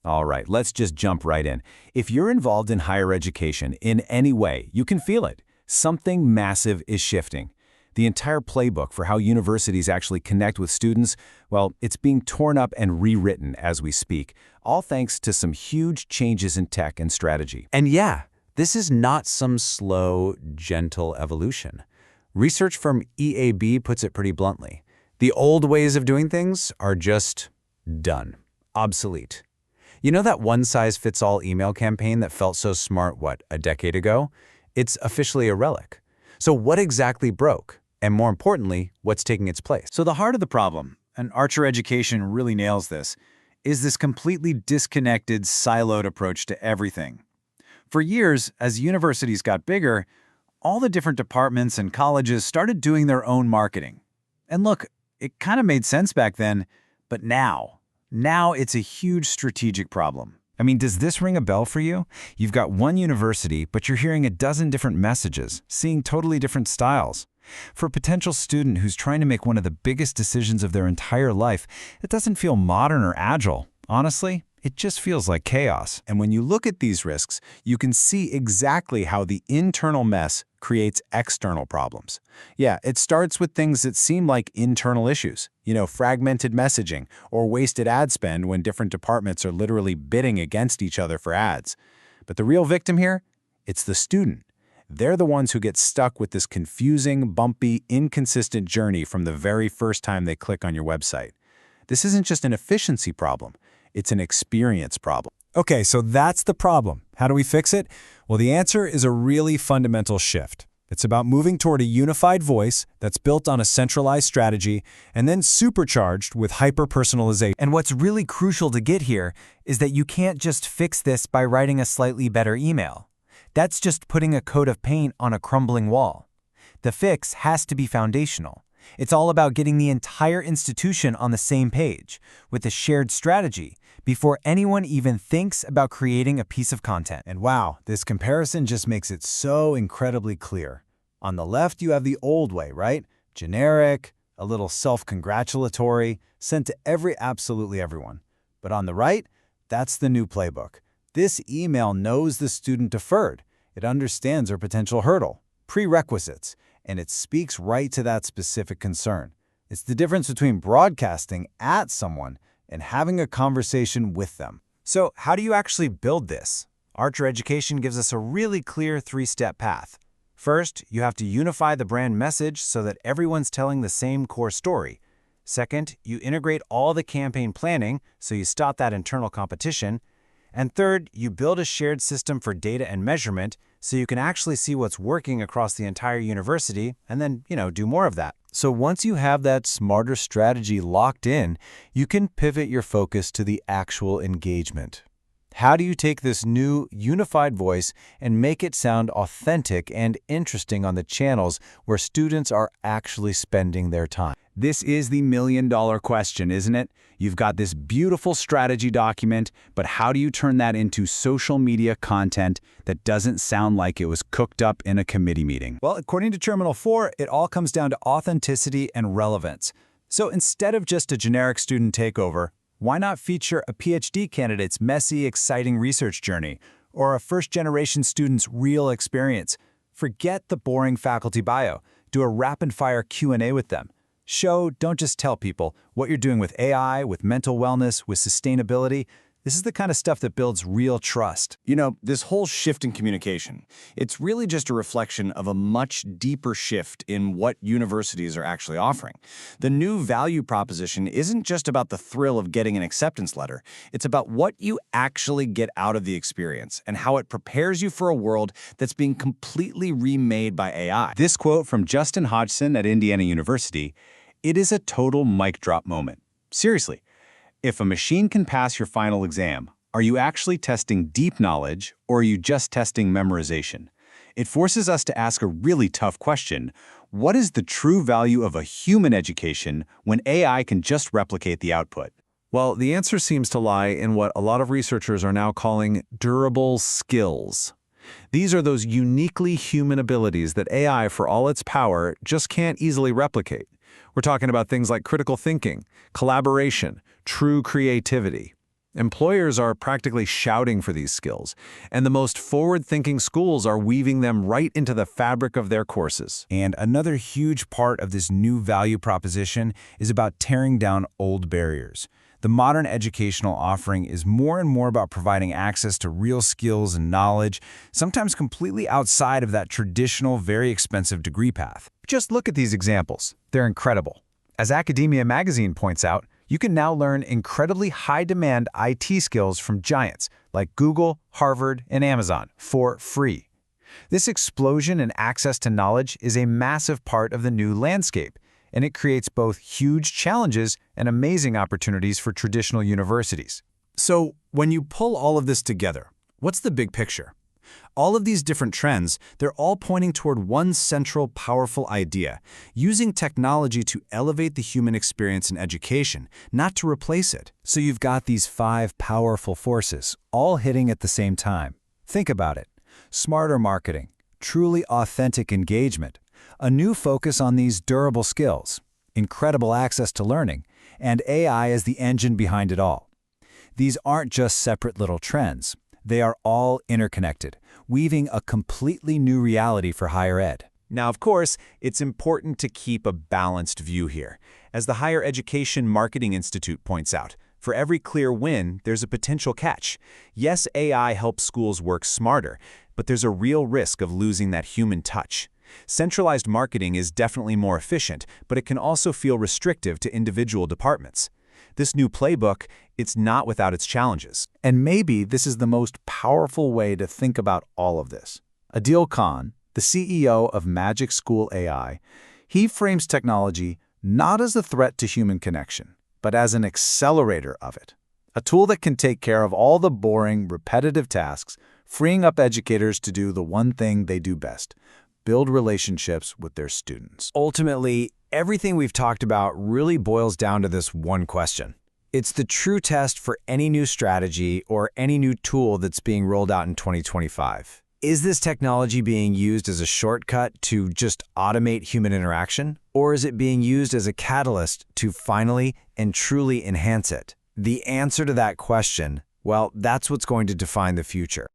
All right, let's just jump right in. If you're involved in higher education in any way, you can feel it. Something massive is shifting. The entire playbook for how universities actually connect with students, well, it's being torn up and rewritten as we speak, all thanks to some huge changes in tech and strategy. And yeah, this is not some slow, gentle evolution. Research from EAB puts it pretty bluntly. The old ways of doing things are just done, obsolete. You know that one-size-fits-all email campaign that felt so smart, a decade ago? It's officially a relic. So what exactly broke? And more importantly, what's taking its place? So the heart of the problem, and Archer Education really nails this, is this completely disconnected, siloed approach to everything. For years, as universities got bigger, all the different departments and colleges started doing their own marketing. And look, it kind of made sense back then, but now it's a huge strategic problem. I mean, does this ring a bell for you? You've got one university, but you're hearing a dozen different messages, seeing totally different styles. For a potential student who's trying to make one of the biggest decisions of their entire life, it doesn't feel modern or agile. Honestly, it just feels like chaos. And when you look at these risks, you can see exactly how the internal mess creates external problems. Yeah, it starts with things that seem like internal issues, fragmented messaging or wasted ad spend when different departments are literally bidding against each other for ads. But the real victim here, it's the student. They're the ones who get stuck with this confusing, bumpy, inconsistent journey from the very first time they click on your website. This isn't just an efficiency problem. It's an experience problem. Okay, so that's the problem. How do we fix it? Well, the answer is a really fundamental shift. It's about moving toward a unified voice that's built on a centralized strategy and then supercharged with hyper-personalization. And what's really crucial to get here is that you can't just fix this by writing a slightly better email. That's just putting a coat of paint on a crumbling wall. The fix has to be foundational. It's all about getting the entire institution on the same page, with a shared strategy, before anyone even thinks about creating a piece of content. And wow, this comparison just makes it so incredibly clear. On the left, you have the old way, right? Generic, a little self-congratulatory, sent to absolutely everyone. But on the right, that's the new playbook. This email knows the student deferred. It understands their potential hurdle, prerequisites, and it speaks right to that specific concern. It's the difference between broadcasting at someone and having a conversation with them. So how do you actually build this? Archer Education gives us a really clear three-step path. First, you have to unify the brand message so that everyone's telling the same core story. Second, you integrate all the campaign planning so you stop that internal competition. And third, you build a shared system for data and measurement so you can actually see what's working across the entire university and then, do more of that. So once you have that smarter strategy locked in, you can pivot your focus to the actual engagement. How do you take this new unified voice and make it sound authentic and interesting on the channels where students are actually spending their time? This is the million-dollar question, isn't it? You've got this beautiful strategy document, but how do you turn that into social media content that doesn't sound like it was cooked up in a committee meeting? Well, according to Terminal 4, it all comes down to authenticity and relevance. So instead of just a generic student takeover, why not feature a PhD candidate's messy, exciting research journey, or a first-generation student's real experience? Forget the boring faculty bio. Do a rapid-fire Q&A with them. Show, don't just tell people what you're doing with AI, with mental wellness, with sustainability. This is the kind of stuff that builds real trust. This whole shift in communication, it's really just a reflection of a much deeper shift in what universities are actually offering. The new value proposition isn't just about the thrill of getting an acceptance letter. It's about what you actually get out of the experience and how it prepares you for a world that's being completely remade by AI. This quote from Justin Hodgson at Indiana University, it is a total mic drop moment. Seriously. If a machine can pass your final exam, are you actually testing deep knowledge or are you just testing memorization? It forces us to ask a really tough question. What is the true value of a human education when AI can just replicate the output? Well, the answer seems to lie in what a lot of researchers are now calling durable skills. These are those uniquely human abilities that AI, for all its power, just can't easily replicate. We're talking about things like critical thinking, collaboration, true creativity. Employers are practically shouting for these skills, and the most forward-thinking schools are weaving them right into the fabric of their courses. And another huge part of this new value proposition is about tearing down old barriers. The modern educational offering is more and more about providing access to real skills and knowledge, sometimes completely outside of that traditional, very expensive degree path. Just look at these examples. They're incredible. As Academia magazine points out, you can now learn incredibly high-demand IT skills from giants like Google, Harvard, and Amazon for free. This explosion in access to knowledge is a massive part of the new landscape, and it creates both huge challenges and amazing opportunities for traditional universities. So, when you pull all of this together, what's the big picture? All of these different trends, they're all pointing toward one central, powerful idea: using technology to elevate the human experience in education, not to replace it. So you've got these 5 powerful forces, all hitting at the same time. Think about it. Smarter marketing, truly authentic engagement, a new focus on these durable skills, incredible access to learning, and AI as the engine behind it all. These aren't just separate little trends. They are all interconnected, weaving a completely new reality for higher ed. Now, of course, it's important to keep a balanced view here. As the Higher Education Marketing Institute points out, for every clear win, there's a potential catch. Yes, AI helps schools work smarter, but there's a real risk of losing that human touch. Centralized marketing is definitely more efficient, but it can also feel restrictive to individual departments. This new playbook, it's not without its challenges. And maybe this is the most powerful way to think about all of this. Adil Khan, the CEO of Magic School AI, he frames technology not as a threat to human connection, but as an accelerator of it. A tool that can take care of all the boring, repetitive tasks, freeing up educators to do the one thing they do best: build relationships with their students. Ultimately, everything we've talked about really boils down to this one question. It's the true test for any new strategy or any new tool that's being rolled out in 2025. Is this technology being used as a shortcut to just automate human interaction? Or is it being used as a catalyst to finally and truly enhance it? The answer to that question, well, that's what's going to define the future.